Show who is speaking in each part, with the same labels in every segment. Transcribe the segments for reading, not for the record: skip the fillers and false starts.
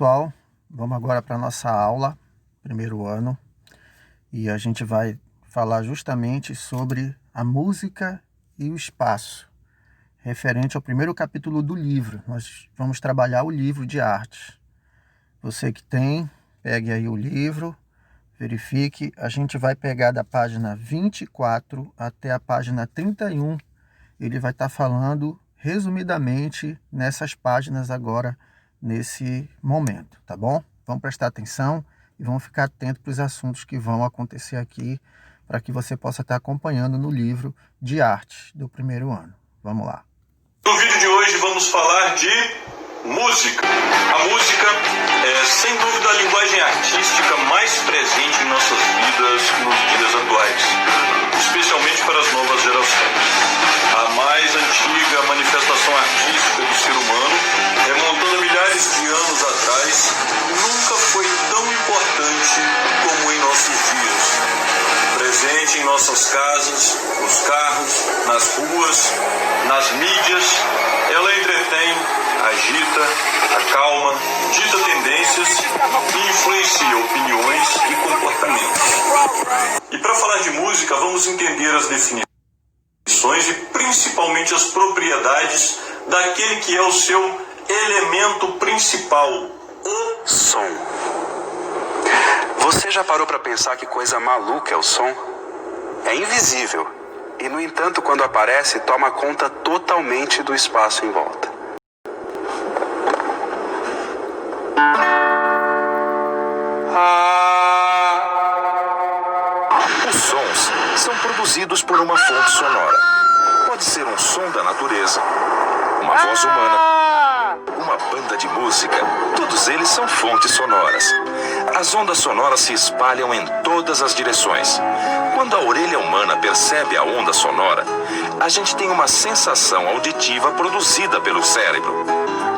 Speaker 1: pessoal, vamos agora para a nossa aula, primeiro ano, e a gente vai falar justamente sobre a música e o espaço, referente ao primeiro capítulo do livro. Nós vamos trabalhar o livro de artes. Você que tem, pegue aí o livro, verifique. A gente vai pegar da página 24 até a página 31. Ele vai estar falando resumidamente nessas páginas agora, nesse momento, tá bom? Vamos prestar atenção e vamos ficar atento para os assuntos que vão acontecer aqui, para que você possa estar acompanhando no livro de artes do primeiro ano. Vamos lá.
Speaker 2: No vídeo de hoje vamos falar de música. A música é, sem dúvida, a linguagem artística mais presente em nossas vidas nos dias atuais, especialmente para as novas gerações. A mais antiga manifestação artística do ser humano, remontando a milhares de anos atrás, nunca foi tão importante como em nossos dias. Presente em nossas casas, nos carros, nas ruas, nas mídias, ela entretém, agita, acalma, dita tendências e influencia opiniões e comportamentos. E para falar de música, vamos entender as definições e principalmente as propriedades daquele que é o seu elemento principal, o
Speaker 3: som. Você já parou para pensar que coisa maluca é o som? É invisível e, no entanto, quando aparece, toma conta totalmente do espaço em volta. Os sons são produzidos por uma fonte sonora. Pode ser um som da natureza, uma voz humana, uma banda de música. Todos eles são fontes sonoras. As ondas sonoras se espalham em todas as direções. Quando a orelha humana percebe a onda sonora, a gente tem uma sensação auditiva produzida pelo cérebro.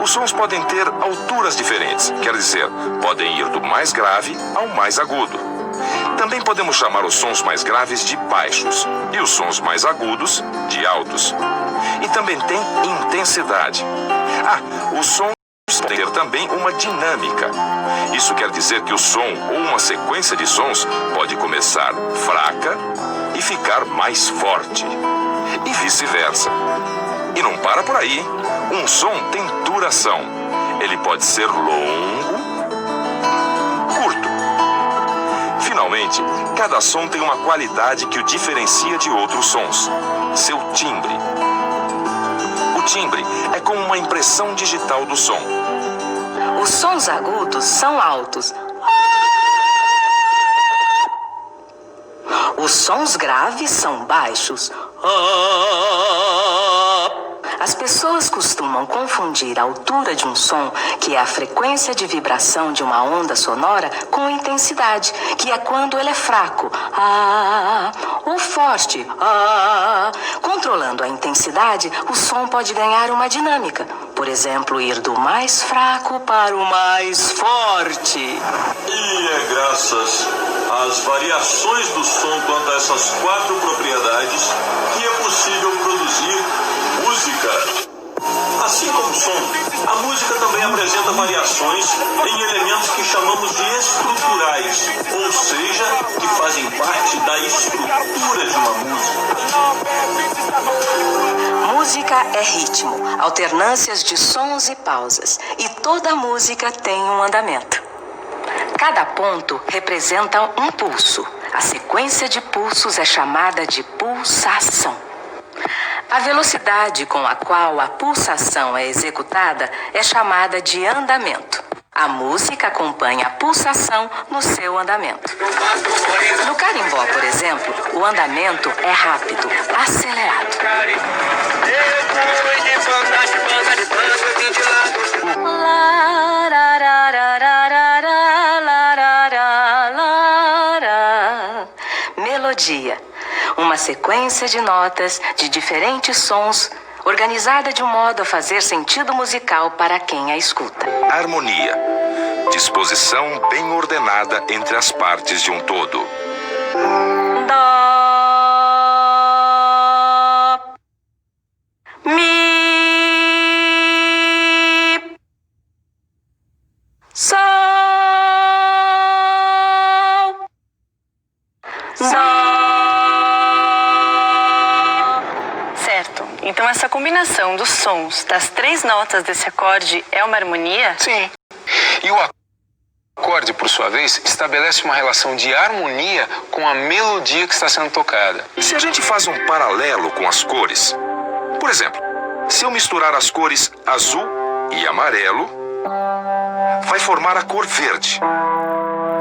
Speaker 3: Os sons podem ter alturas diferentes, quer dizer, podem ir do mais grave ao mais agudo. Também podemos chamar os sons mais graves de baixos e os sons mais agudos de altos. E também tem intensidade. Os sons podem ter também uma dinâmica. Isso quer dizer que o som ou uma sequência de sons pode começar fraca e ficar mais forte. E vice-versa. E não para por aí. Um som tem duração. Ele pode ser longo, curto. Finalmente, cada som tem uma qualidade que o diferencia de outros sons. Seu timbre. O timbre é como uma impressão digital do som.
Speaker 4: Os sons agudos são altos. Os sons graves são baixos. As pessoas costumam confundir a altura de um som, que é a frequência de vibração de uma onda sonora, com intensidade, que é quando ele é fraco, ou forte, Controlando a intensidade, o som pode ganhar uma dinâmica. Por exemplo, ir do mais fraco para o mais forte.
Speaker 2: E é graças às variações do som quanto a essas quatro propriedades que é possível produzir música. Assim como o som, a música também apresenta variações em elementos que chamamos de estruturais, ou seja, que fazem parte da estrutura de uma música.
Speaker 4: Música é ritmo, alternâncias de sons e pausas, e toda música tem um andamento. Cada ponto representa um pulso. A sequência de pulsos é chamada de pulsação. A velocidade com a qual a pulsação é executada é chamada de andamento. A música acompanha a pulsação no seu andamento. No carimbó, por exemplo, o andamento é rápido, acelerado. Melodia. Uma sequência de notas de diferentes sons, organizada de um modo a fazer sentido musical para quem a escuta.
Speaker 3: Harmonia. Disposição bem ordenada entre as partes de um todo.
Speaker 4: Dó, mi, sol.
Speaker 5: essa combinação dos sons das 3 notas desse acorde é uma harmonia?
Speaker 3: Sim. E o acorde, por sua vez, estabelece uma relação de harmonia com a melodia que está sendo tocada. Se a gente faz um paralelo com as cores, por exemplo, se eu misturar as cores azul e amarelo, vai formar a cor verde.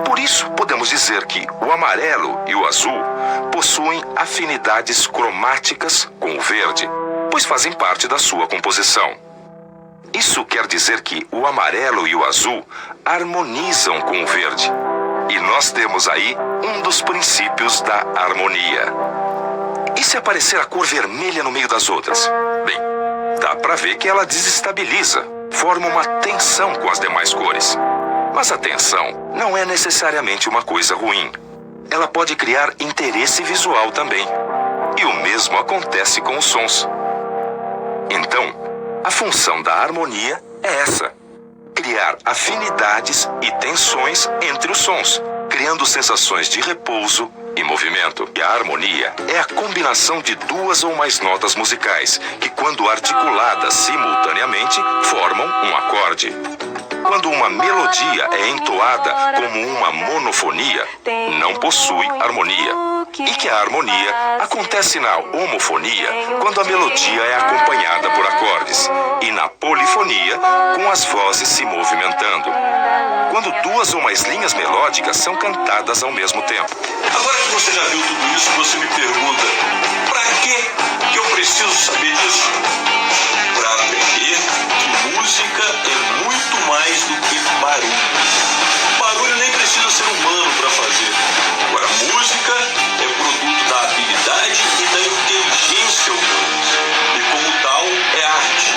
Speaker 3: Por isso, podemos dizer que o amarelo e o azul possuem afinidades cromáticas com o verde, pois fazem parte da sua composição. Isso quer dizer que o amarelo e o azul harmonizam com o verde. E nós temos aí um dos princípios da harmonia. E se aparecer a cor vermelha no meio das outras? Bem, dá para ver que ela desestabiliza, forma uma tensão com as demais cores. Mas a tensão não é necessariamente uma coisa ruim. Ela pode criar interesse visual também. E o mesmo acontece com os sons. Então, a função da harmonia é essa: criar afinidades e tensões entre os sons, criando sensações de repouso e movimento. E a harmonia é a combinação de 2 ou mais notas musicais, que quando articuladas simultaneamente, formam um acorde. Quando uma melodia é entoada como uma monofonia, não possui harmonia. E que a harmonia acontece na homofonia, quando a melodia é acompanhada por acordes, e na polifonia, com as vozes se movimentando. Quando 2 ou mais linhas melódicas são cantadas ao mesmo tempo.
Speaker 2: Agora que você já viu tudo isso, você me pergunta: pra que eu preciso saber disso? Para aprender que música é muito mais do que barulho. Barulho nem precisa ser humano para fazer. Agora, música é produto da habilidade e da inteligência humanas. E como tal, é arte.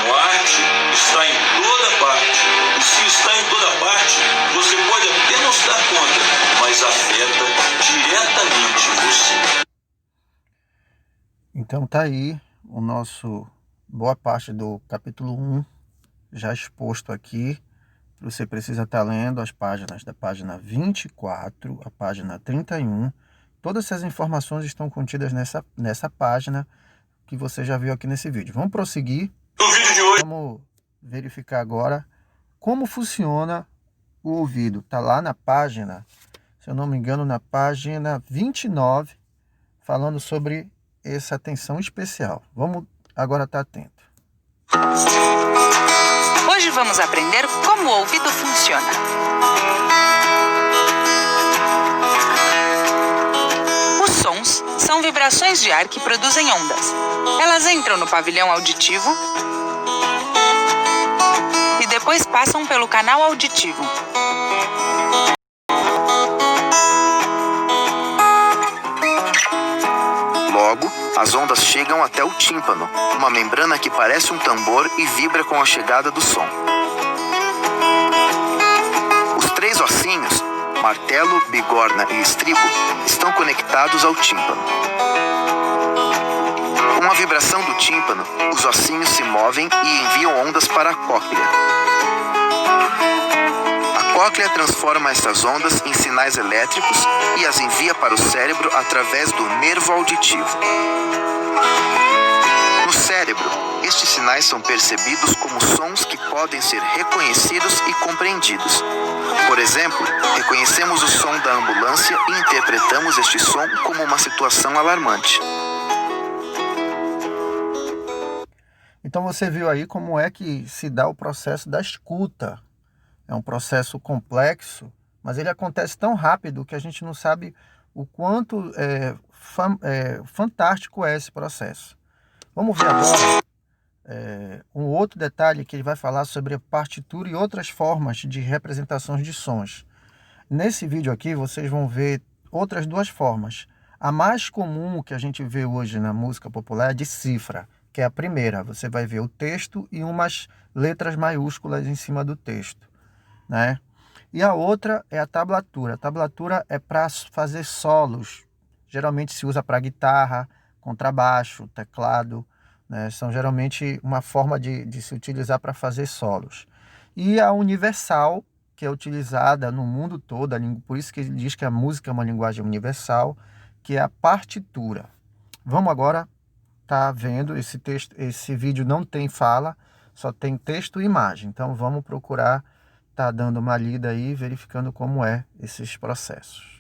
Speaker 2: Como arte, está em toda parte. E se está em toda parte, você pode até não se dar conta, mas afeta diretamente você.
Speaker 1: Então tá aí o nosso boa parte do capítulo 1 já exposto aqui. Você precisa estar lendo as páginas da página 24, a página 31. Todas essas informações estão contidas nessa página que você já viu aqui nesse vídeo. Vamos prosseguir.
Speaker 2: No vídeo de hoje,
Speaker 1: Vamos verificar agora como funciona o ouvido. Está lá na página, se eu não me engano, na página 29, falando sobre essa atenção especial. Vamos agora estar atento.
Speaker 6: Hoje vamos aprender como o ouvido funciona. Os sons são vibrações de ar que produzem ondas. Elas entram no pavilhão auditivo e depois passam pelo canal auditivo.
Speaker 7: Logo, as ondas chegam até o tímpano, uma membrana que parece um tambor e vibra com a chegada do som. Os 3 ossinhos, martelo, bigorna e estribo, estão conectados ao tímpano. Com a vibração do tímpano, os ossinhos se movem e enviam ondas para a cóclea. A cóclea transforma essas ondas em sinais elétricos e as envia para o cérebro através do nervo auditivo. No cérebro, estes sinais são percebidos como sons que podem ser reconhecidos e compreendidos. Por exemplo, reconhecemos o som da ambulância e interpretamos este som como uma situação alarmante.
Speaker 1: Então você viu aí como é que se dá o processo da escuta. É um processo complexo, mas ele acontece tão rápido que a gente não sabe o quanto fantástico é esse processo. Vamos ver agora um outro detalhe que ele vai falar sobre a partitura e outras formas de representações de sons. Nesse vídeo aqui vocês vão ver outras 2 formas. A mais comum que a gente vê hoje na música popular é de cifra, que é a primeira. Você vai ver o texto e umas letras maiúsculas em cima do texto, né? E a outra é a tablatura. A tablatura é para fazer solos. Geralmente se usa para guitarra, contrabaixo, teclado, né? São geralmente uma forma de se utilizar para fazer solos. E a universal, que é utilizada no mundo todo, por isso que ele diz que a música é uma linguagem universal, que é a partitura. Vamos agora está vendo esse texto, esse vídeo não tem fala, só tem texto e imagem. Então vamos procurar estar dando uma lida aí, verificando como é esses processos.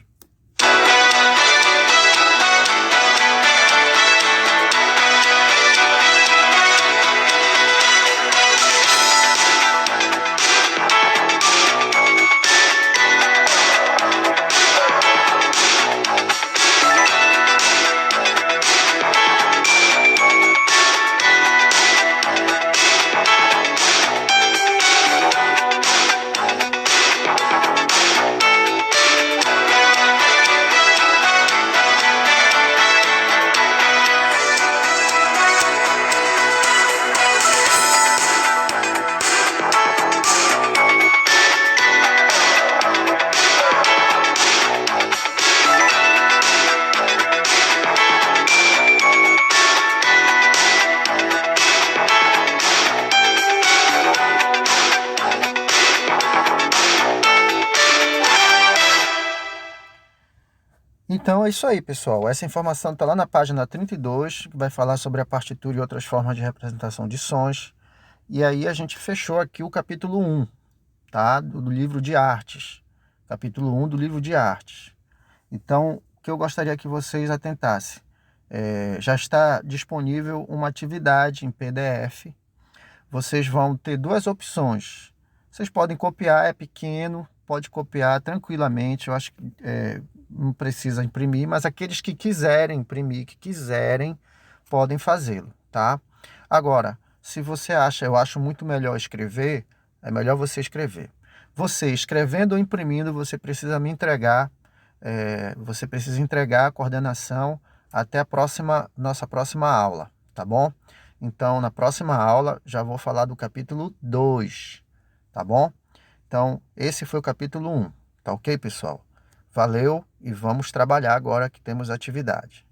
Speaker 1: Então é isso aí, pessoal. Essa informação está lá na página 32, que vai falar sobre a partitura e outras formas de representação de sons. E aí a gente fechou aqui o capítulo 1, tá? Do livro de artes. Capítulo 1 do livro de artes. Então, o que eu gostaria que vocês atentassem? Já está disponível uma atividade em PDF. Vocês vão ter duas opções. Vocês podem copiar, é pequeno, pode copiar tranquilamente. Eu acho que não precisa imprimir, mas aqueles que quiserem imprimir, que quiserem, podem fazê-lo, tá? Agora, se você acha, eu acho muito melhor escrever, é melhor você escrever. Você escrevendo ou imprimindo, você precisa me entregar, você precisa entregar a coordenação até a nossa próxima aula, tá bom? Então, na próxima aula, já vou falar do capítulo 2, tá bom? Então, esse foi o capítulo 1, tá ok, pessoal? Valeu e vamos trabalhar agora que temos atividade.